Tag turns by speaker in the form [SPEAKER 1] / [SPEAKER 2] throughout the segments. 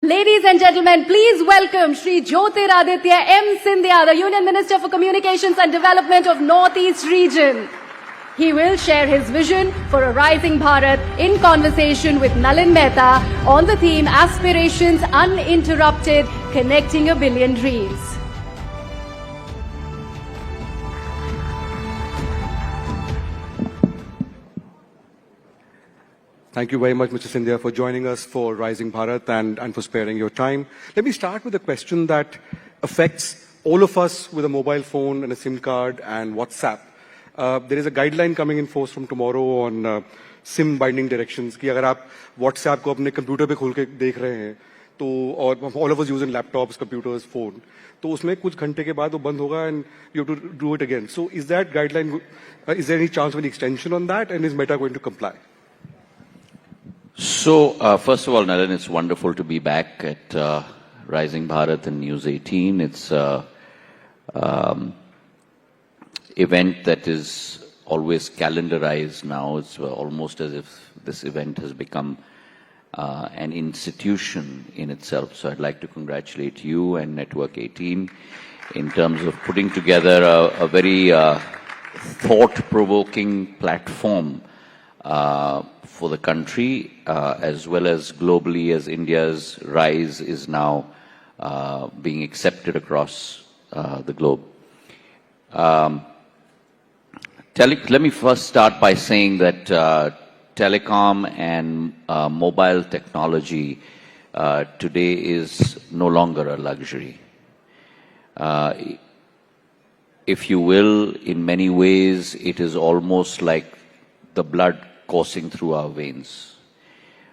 [SPEAKER 1] Ladies and gentlemen, please welcome Shri Jyotiraditya M. Scindia, the Union Minister for Communications and Development of Northeast Region. He will share his vision for a rising Bharat in conversation with Nalin Mehta on the theme Aspirations Uninterrupted, Connecting a Billion Dreams.
[SPEAKER 2] Thank you very much, Mr. Scindia, for joining us for Rising Bharat and for sparing your time. Let me start with a question that affects all of us with a mobile phone and a SIM card and WhatsApp. There is a guideline coming in force from tomorrow on SIM binding directions कि अगर आप WhatsApp को अपने computer पे खोल के देख रहे हैं तो और all of us using laptops, computers, phone तो उसमें कुछ घंटे के बाद वो बंद होगा and you have to do it again. So is that guideline, is there any chance of an extension on that, and is Meta going to comply?
[SPEAKER 3] So, first of all, Nalin, it's wonderful to be back at Rising Bharat and News 18. It's an event that is always calendarized now. It's almost as if this event has become an institution in itself. So I'd like to congratulate you and Network 18 in terms of putting together a very thought-provoking platform for the country, as well as globally, as India's rise is now being accepted across the globe. Let me first start by saying that telecom and mobile technology today is no longer a luxury. If you will, in many ways, it is almost like the blood coursing through our veins.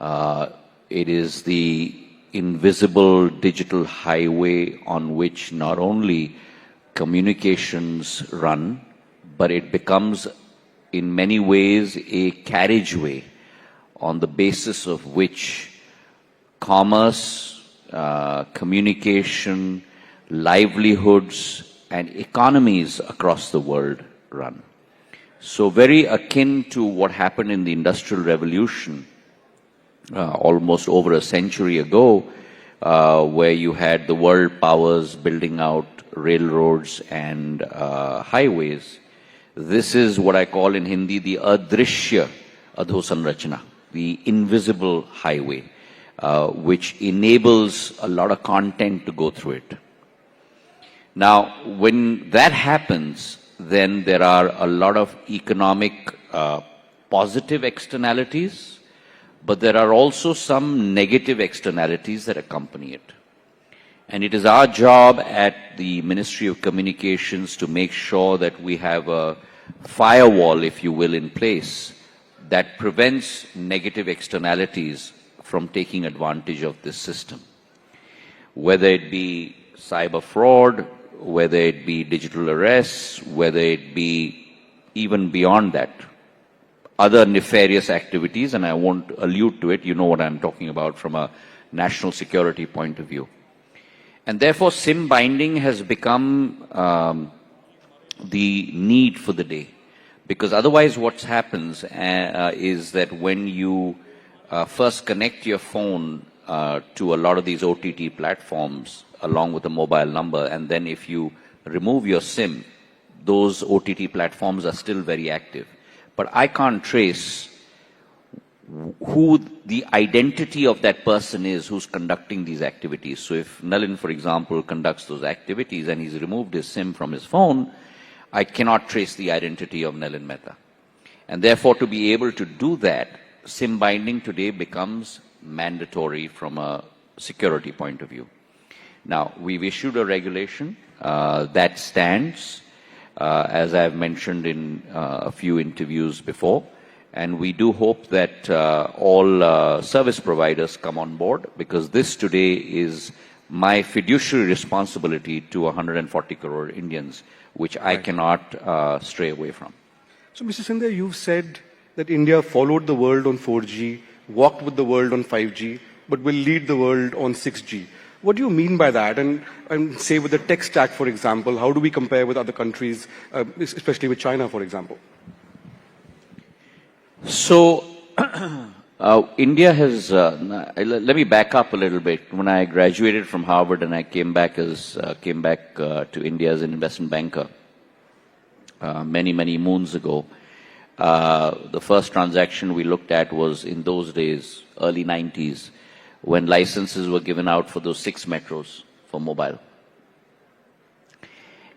[SPEAKER 3] It is the invisible digital highway on which not only communications run, but it becomes in many ways a carriageway on the basis of which commerce, communication, livelihoods, and economies across the world run. So very akin to what happened in the Industrial Revolution almost over a century ago, where you had the world powers building out railroads and highways. This is what I call in Hindi the Adrishya Adhosanrachana, the invisible highway, which enables a lot of content to go through it. Now, when that happens, then there are a lot of economic positive externalities, but there are also some negative externalities that accompany it. And it is our job at the Ministry of Communications to make sure that we have a firewall, if you will, in place that prevents negative externalities from taking advantage of this system. Whether it be cyber fraud, whether it be digital arrests, whether it be even beyond that, other nefarious activities, and I won't allude to it, you know what I'm talking about from a national security point of view. And therefore, SIM binding has become the need for the day. Because otherwise what happens is that when you first connect your phone to a lot of these OTT platforms along with a mobile number, and then if you remove your SIM, those OTT platforms are still very active. But I can't trace who the identity of that person is who's conducting these activities. So if Nalin, for example, conducts those activities and he's removed his SIM from his phone, I cannot trace the identity of Nalin Mehta. And therefore, to be able to do that, SIM binding today becomes mandatory from a security point of view. Now, we've issued a regulation that stands, as I've mentioned in a few interviews before, and we do hope that all service providers come on board, because this today is my fiduciary responsibility to 140 crore Indians, which I cannot stray away from.
[SPEAKER 2] So, Mr. Scindia, you've said that India followed the world on 4G, walked with the world on 5G, but will lead the world on 6G. What do you mean by that? And say with the tech stack, for example, how do we compare with other countries, especially with China, for example?
[SPEAKER 3] So India has, let me back up a little bit. When I graduated from Harvard and I came back to India as an investment banker, many moons ago, the first transaction we looked at was in those days, early 90s, when licenses were given out for those 6 metros for mobile.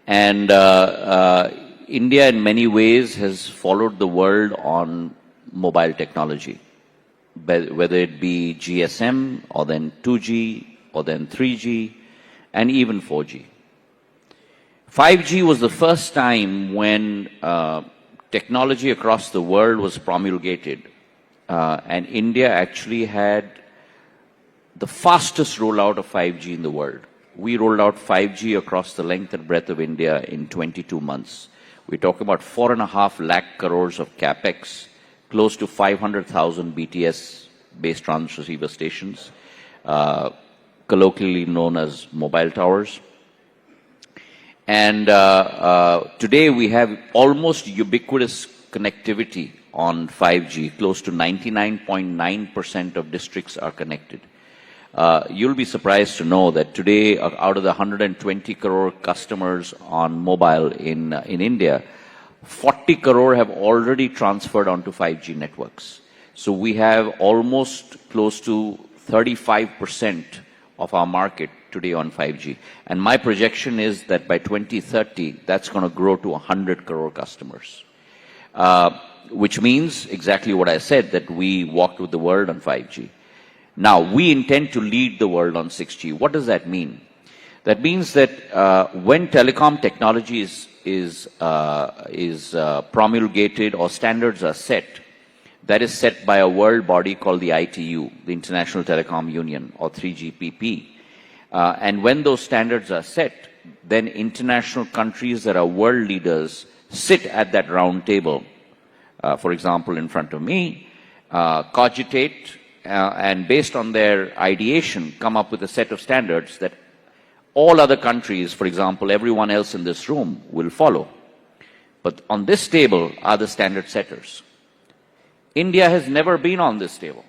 [SPEAKER 3] And India in many ways has followed the world on mobile technology, whether it be GSM or then 2G or then 3G and even 4G. 5G was the first time when technology across the world was promulgated, and India actually had the fastest rollout of 5G in the world. We rolled out 5G across the length and breadth of India in 22 months. We're talking about 4.5 lakh crores of capex, close to 500,000 BTS-based transceiver stations, colloquially known as mobile towers. And today we have almost ubiquitous connectivity on 5G. Close to 99.9% of districts are connected. You'll be surprised to know that today, out of the 120 crore customers on mobile in India, 40 crore have already transferred onto 5G networks. So we have almost close to 35% of our market today on 5G. And my projection is that by 2030, that's going to grow to 100 crore customers. Which means exactly what I said, that we walked with the world on 5G. Now, we intend to lead the world on 6G. What does that mean? That means that when telecom technology is promulgated or standards are set, that is set by a world body called the ITU, the International Telecom Union, or 3GPP. And when those standards are set, then international countries that are world leaders sit at that round table, for example, in front of me, cogitate, and based on their ideation, come up with a set of standards that all other countries, for example, everyone else in this room, will follow. But on this table are the standard setters. India has never been on this table.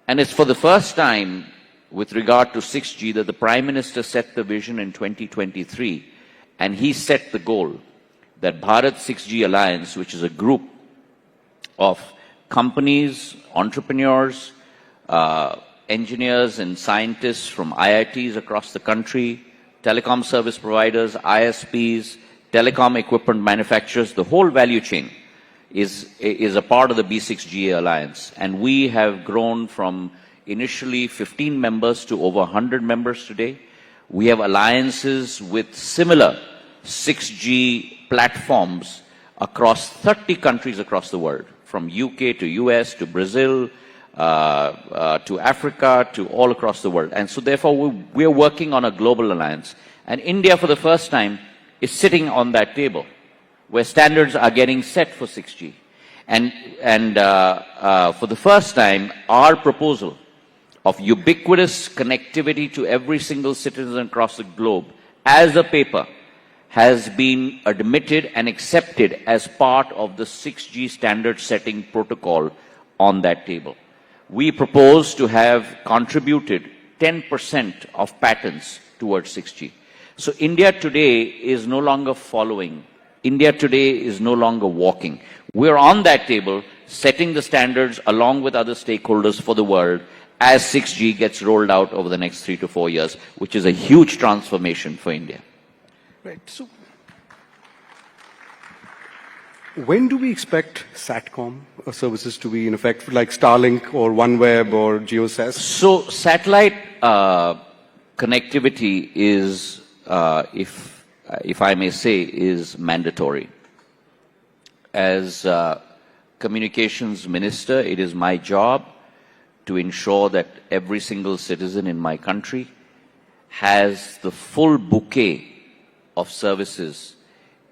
[SPEAKER 3] And it's for the first time with regard to 6G that the Prime Minister set the vision in 2023, and he set the goal that Bharat 6G Alliance, which is a group of companies, entrepreneurs, engineers and scientists from IITs across the country, telecom service providers, ISPs, telecom equipment manufacturers, the whole value chain is a part of the B6G Alliance. And we have grown from initially 15 members to over 100 members today. We have alliances with similar 6G platforms across 30 countries across the world, from UK to US to Brazil, to Africa, to all across the world. And so therefore we are working on a global alliance. And India for the first time is sitting on that table where standards are getting set for 6G. And for the first time, our proposal of ubiquitous connectivity to every single citizen across the globe as a paper has been admitted and accepted as part of the 6G standard setting protocol on that table. We propose to have contributed 10% of patents towards 6G. So India today is no longer following. India today is no longer walking. We're on that table setting the standards along with other stakeholders for the world as 6G gets rolled out over the next 3 to 4 years, which is a huge transformation for India.
[SPEAKER 2] Right. So, when do we expect SATCOM services to be in effect, like Starlink or OneWeb or GeoSAS?
[SPEAKER 3] So, satellite connectivity is, if I may say, is mandatory. As communications minister, it is my job to ensure that every single citizen in my country has the full bouquet of services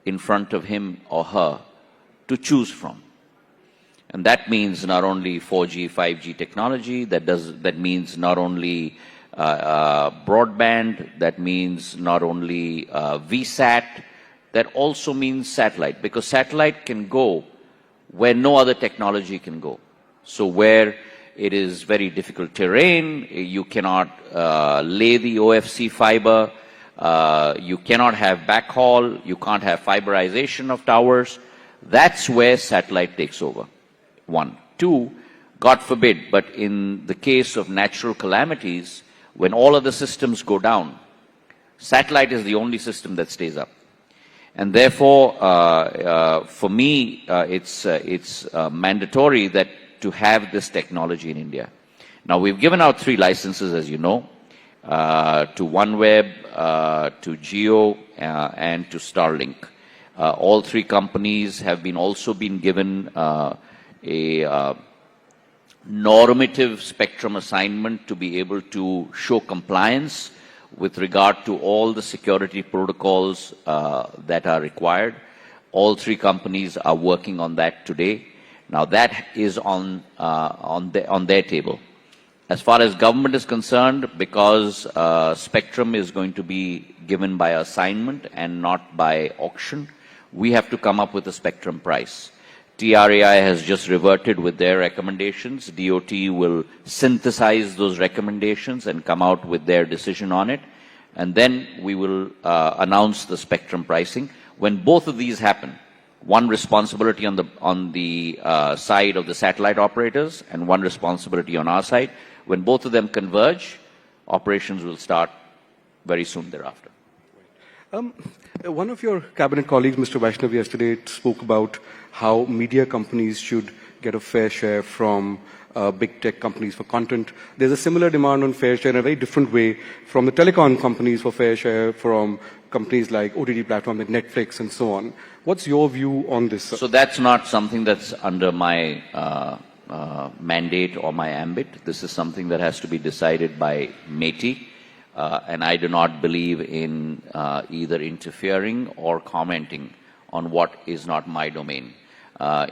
[SPEAKER 3] in front of him or her to choose from. And that means not only 4G, 5G technology, that means not only broadband, that means not only VSAT, that also means satellite, because satellite can go where no other technology can go. So where it is very difficult terrain, you cannot lay the OFC fiber, you cannot have backhaul, you can't have fiberization of towers. That's where satellite takes over. One. Two, God forbid, but in the case of natural calamities, when all other systems go down, satellite is the only system that stays up. And therefore, for me, it's mandatory that to have this technology in India. Now, we've given out 3 licenses, as you know, to OneWeb, to Jio, and to Starlink. All 3 companies have also been given a normative spectrum assignment to be able to show compliance with regard to all the security protocols that are required. All 3 companies are working on that today. Now that is on their table. As far as government is concerned, because spectrum is going to be given by assignment and not by auction, we have to come up with a spectrum price. TRAI has just reverted with their recommendations. DOT will synthesize those recommendations and come out with their decision on it. And then we will announce the spectrum pricing. When both of these happen, one responsibility on the side of the satellite operators and one responsibility on our side, when both of them converge, operations will start very soon thereafter.
[SPEAKER 2] One of your cabinet colleagues, Mr. Vaishnav, yesterday spoke about how media companies should get a fair share from big tech companies for content. There's a similar demand on fair share in a very different way from the telecom companies for fair share, from companies like OTT platforms like Netflix and so on. What's your view on this?
[SPEAKER 3] So that's not something that's under my mandate or my ambit. This is something that has to be decided by MeitY. And I do not believe in either interfering or commenting on what is not my domain.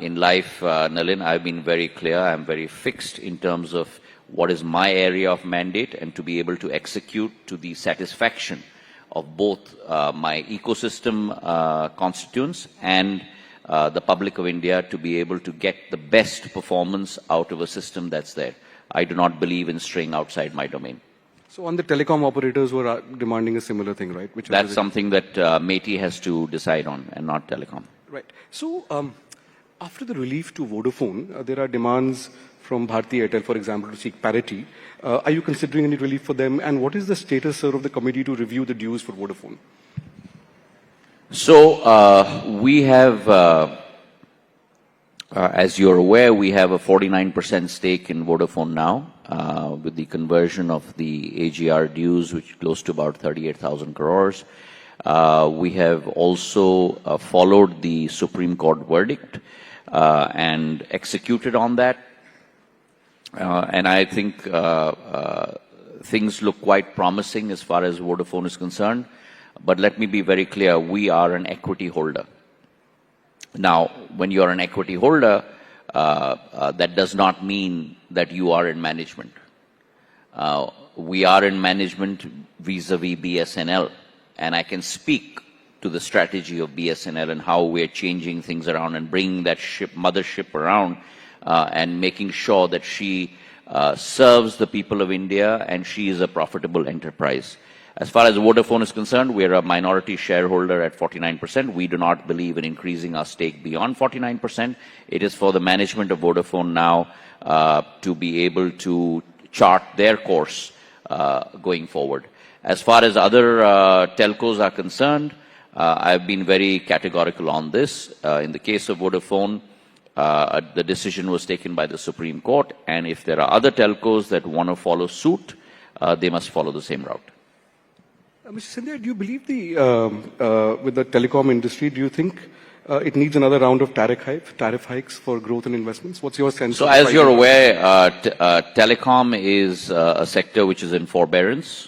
[SPEAKER 3] In life, Nalin, I've been very clear, I'm very fixed in terms of what is my area of mandate and to be able to execute to the satisfaction of both my ecosystem constituents and the public of India to be able to get the best performance out of a system that's there. I do not believe in straying outside my domain.
[SPEAKER 2] So on the telecom operators who are demanding a similar thing, right?
[SPEAKER 3] That's something that MeitY has to decide on and not telecom.
[SPEAKER 2] Right. So after the relief to Vodafone, there are demands from Bharti Airtel, for example, to seek parity. Are you considering any relief for them? And what is the status, sir, of the committee to review the dues for Vodafone?
[SPEAKER 3] So we have, as you're aware, we have a 49% stake in Vodafone now. With the conversion of the AGR dues, which is close to about 38,000 crores. We have also followed the Supreme Court verdict and executed on that. And I think things look quite promising as far as Vodafone is concerned. But let me be very clear, we are an equity holder. Now, when you are an equity holder, that does not mean that you are in management. We are in management vis-a-vis BSNL, and I can speak to the strategy of BSNL and how we are changing things around and bringing that mothership around and making sure that she serves the people of India and she is a profitable enterprise. As far as Vodafone is concerned, we are a minority shareholder at 49%. We do not believe in increasing our stake beyond 49%. It is for the management of Vodafone now to be able to chart their course going forward. As far as other telcos are concerned, I've been very categorical on this. In the case of Vodafone, the decision was taken by the Supreme Court, and if there are other telcos that want to follow suit, they must follow the same route.
[SPEAKER 2] Mr. Scindia, do you believe with the telecom industry, do you think it needs another round of tariff hikes for growth and investments? What's your sense?
[SPEAKER 3] So as you're aware, telecom is a sector which is in forbearance.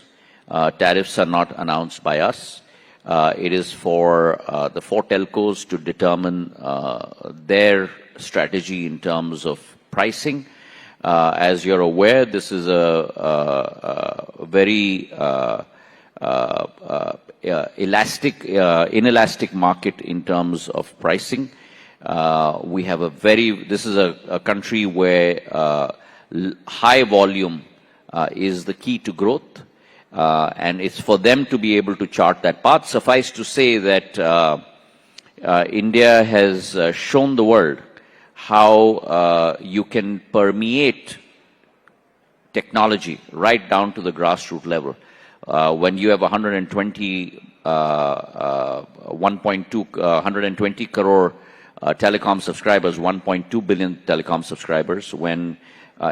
[SPEAKER 3] Tariffs are not announced by us. It is for the 4 telcos to determine their strategy in terms of pricing. As you're aware, this is a very inelastic market in terms of pricing. We have this is a country where high volume is the key to growth, and it's for them to be able to chart that path. Suffice to say that India has shown the world how you can permeate technology right down to the grassroots level. When you have 120 crore telecom subscribers, 1.2 billion telecom subscribers, when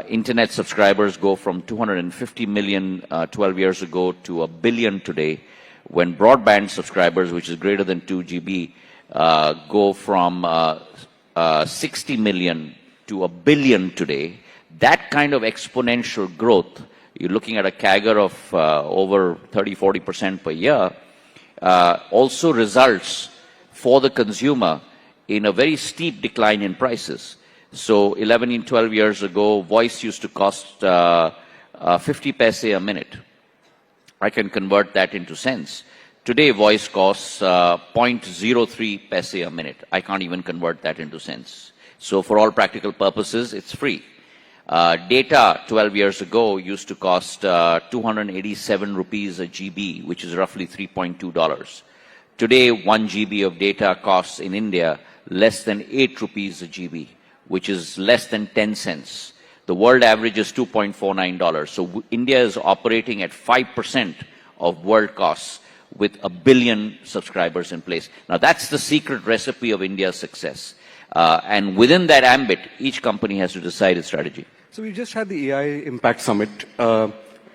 [SPEAKER 3] internet subscribers go from 250 million 12 years ago to 1 billion today, when broadband subscribers, which is greater than 2 GB, go from 60 million to 1 billion today, that kind of exponential growth, you're looking at a CAGR of over 30-40% per year, also results for the consumer in a very steep decline in prices. So 11 and 12 years ago, voice used to cost 50 paise a minute. I can convert that into cents. Today, voice costs 0.03 paise a minute. I can't even convert that into cents. So for all practical purposes, it's free. Data 12 years ago used to cost 287 rupees a GB, which is roughly $3.2. Today, 1 GB of data costs in India less than 8 rupees a GB, which is less than 10 cents. The world average is $2.49. So India is operating at 5% of world costs with 1 billion subscribers in place. Now that's the secret recipe of India's success. And within that ambit, each company has to decide its strategy.
[SPEAKER 2] So we just had the AI Impact Summit,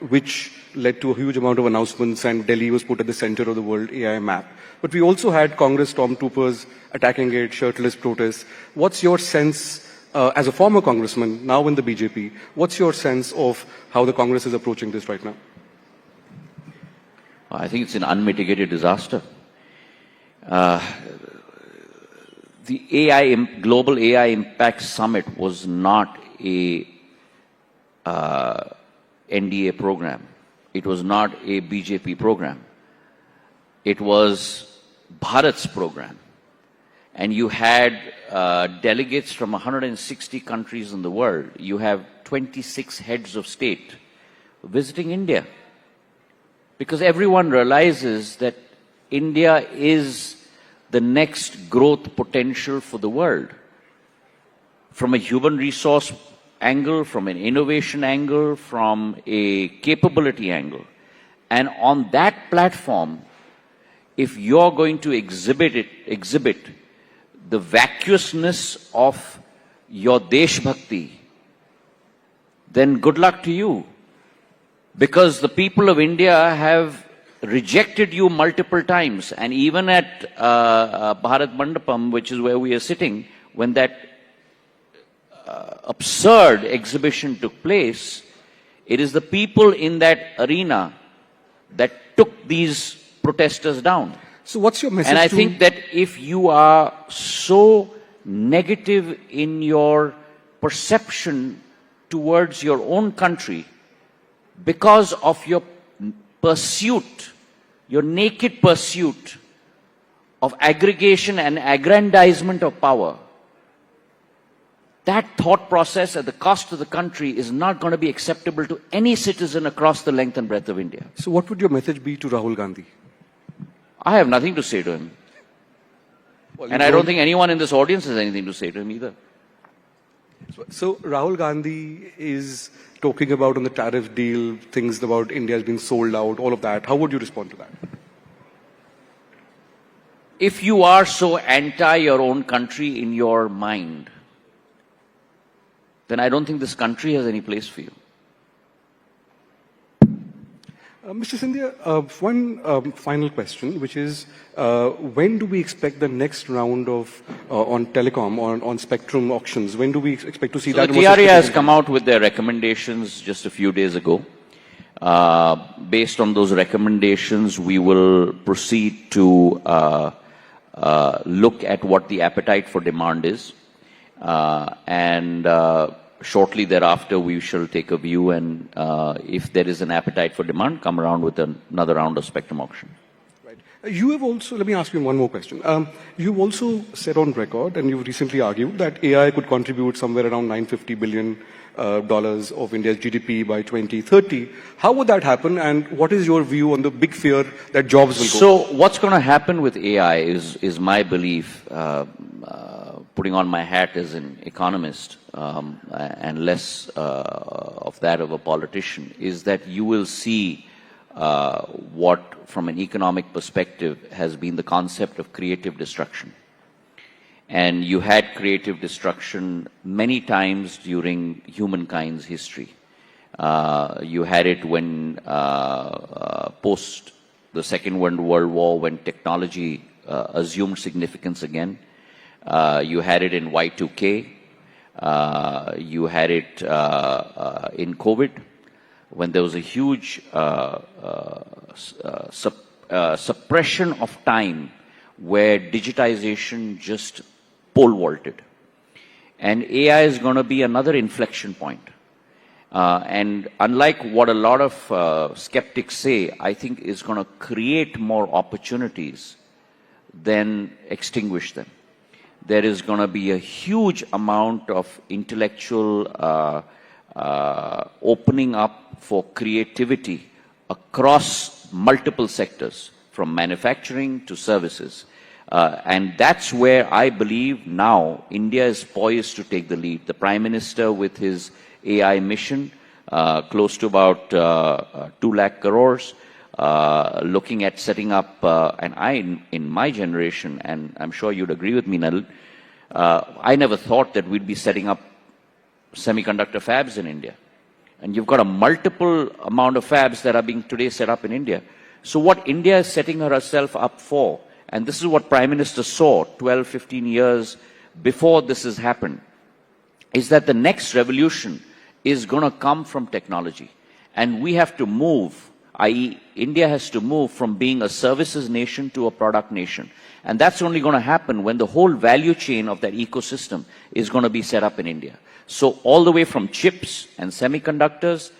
[SPEAKER 2] which led to a huge amount of announcements, and Delhi was put at the center of the World AI Map. But we also had Congress stormtroopers attacking it, shirtless protests. What's your sense, as a former congressman, now in the BJP, what's your sense of how the Congress is approaching this right now?
[SPEAKER 3] I think it's an unmitigated disaster. The Global AI Impact Summit was not a NDA program. It was not a BJP program. It was Bharat's program. And you had delegates from 160 countries in the world. You have 26 heads of state visiting India. Because everyone realizes that India is the next growth potential for the world. From a human resource angle, from an innovation angle, from a capability angle. And on that platform, if you're going to exhibit the vacuousness of your Desh Bhakti, then good luck to you. Because the people of India have rejected you multiple times. And even at Bharat Mandapam, which is where we are sitting, when that absurd exhibition took place, it is the people in that arena that took these protesters down.
[SPEAKER 2] So what's your message?
[SPEAKER 3] And I think that if you are so negative in your perception towards your own country because of your pursuit, your naked pursuit of aggregation and aggrandizement of power, that thought process at the cost of the country is not going to be acceptable to any citizen across the length and breadth of India.
[SPEAKER 2] So what would your message be to Rahul Gandhi?
[SPEAKER 3] I have nothing to say to him.
[SPEAKER 2] Well,
[SPEAKER 3] and I don't think anyone in this audience has anything to say to him either.
[SPEAKER 2] So Rahul Gandhi is talking about on the tariff deal, things about India has been sold out, all of that. How would you respond to that?
[SPEAKER 3] If you are so anti your own country in your mind, then I don't think this country has any place for you.
[SPEAKER 2] Mr. Scindia, one final question, which is, when do we expect the next round of on telecom, on spectrum auctions? When do we expect to see that?
[SPEAKER 3] The TRA has come out with their recommendations just a few days ago. Based on those recommendations, we will proceed to look at what the appetite for demand is. Shortly thereafter, we shall take a view, and if there is an appetite for demand, come around with another round of spectrum auction.
[SPEAKER 2] Right. You have also, let me ask you one more question. You've also said on record, and you've recently argued, that AI could contribute somewhere around $950 billion of India's GDP by 2030. How would that happen, and what is your view on the big fear that jobs will go?
[SPEAKER 3] So what's going to happen with AI is my belief, putting on my hat as an economist and less of that of a politician, is that you will see what, from an economic perspective, has been the concept of creative destruction. And you had creative destruction many times during humankind's history. You had it when, post the Second World War, when technology assumed significance again. You had it in Y2K. You had it in COVID, when there was a huge suppression of time where digitization just pole vaulted. And AI is going to be another inflection point. And unlike what a lot of skeptics say, I think it's going to create more opportunities than extinguish them. There is going to be a huge amount of intellectual opening up for creativity across multiple sectors, from manufacturing to services. And that's where I believe now India is poised to take the lead. The Prime Minister, with his AI mission, close to about 2 lakh crores, looking at setting up, and in my generation, and I'm sure you'd agree with me, Nalin, I never thought that we'd be setting up semiconductor fabs in India. And you've got a multiple amount of fabs that are being today set up in India. So what India is setting herself up for, and this is what Prime Minister saw 12, 15 years before this has happened, is that the next revolution is going to come from technology. And we have to move, i.e. India has to move from being a services nation to a product nation. And that's only going to happen when the whole value chain of that ecosystem is going to be set up in India. So all the way from chips and semiconductors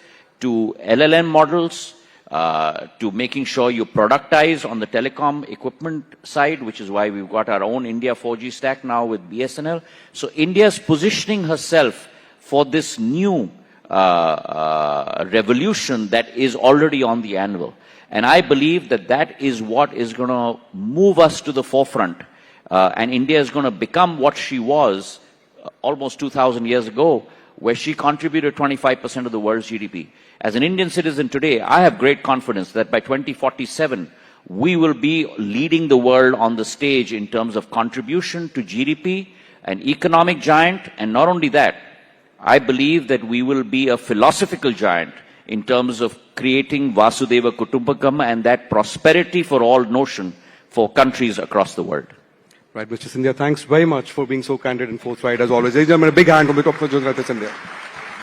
[SPEAKER 3] to LLM models, to making sure you productize on the telecom equipment side, which is why we've got our own India 4G stack now with BSNL. So India is positioning herself for this new revolution that is already on the anvil. And I believe that that is what is going to move us to the forefront. And India is going to become what she was almost 2,000 years ago, where she contributed 25% of the world's GDP. As an Indian citizen today, I have great confidence that by 2047, we will be leading the world on the stage in terms of contribution to GDP, an economic giant, and not only that, I believe that we will be a philosophical giant in terms of creating Vasudeva Kutumbakam and that prosperity for all notion for countries across the world.
[SPEAKER 2] Right, Mr. Scindia, thanks very much for being so candid and forthright as always. Ladies and gentlemen, a big hand on behalf of Jyotiradityya Scindia.